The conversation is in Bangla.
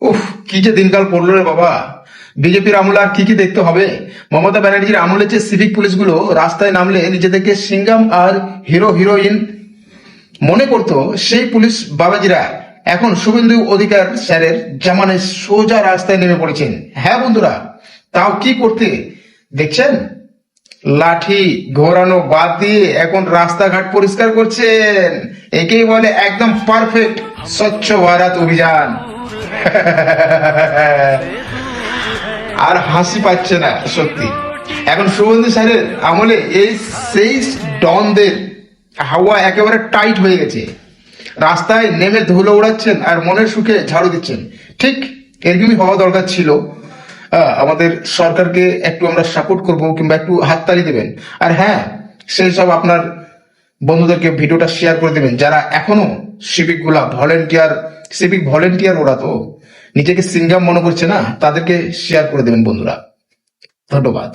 উফ, কি যে দিনকাল পড়লো রে বাবা। বিজেপির আমলে আর কি কি দেখতে হবে। মমতা ব্যানার্জির আমলে যে সিভিক পুলিশগুলো রাস্তায় নামলে নিজেদেরকে সিঙ্গাম আর হিরো হিরোইন মনে করতো, সেই পুলিশ বাবাজিরা এখন শুভেন্দু অধিকার স্যারের জামানে সোজা রাস্তায় নেমে পড়েছেন। হ্যাঁ বন্ধুরা, তাও কি করতে দেখছেন? লাঠি ঘোরানো বাদ দিয়ে এখন রাস্তাঘাট পরিষ্কার করছেন। একেই বলে একদম পারফেক্ট স্বচ্ছ ভারত অভিযান। আর হাসি পাচ্ছে না সত্যি। এখন শুভেন্দু স্যারের আমলে এই সেই ডনদের হাওয়া একেবারে টাইট হয়ে গেছে। রাস্তায় নেমে ধুলো উড়াচ্ছেন আর মনের সুখে ঝাড়ু দিচ্ছেন। ঠিক এরকমই হওয়া দরকার ছিল। আমাদের সরকারকে একটু আমরা সাপোর্ট করব, কিংবা একটু হাততালি দেবেন। আর হ্যাঁ, সেই সব আপনার বন্ধুদেরকে ভিডিওটা শেয়ার করে দেবেন যারা এখনো সিভিক ভলেন্টিয়ার, ওরা তো নিজেকে সিঙ্গাম মনে করছে না, তাদেরকে শেয়ার করে দেবেন বন্ধুরা। ধন্যবাদ।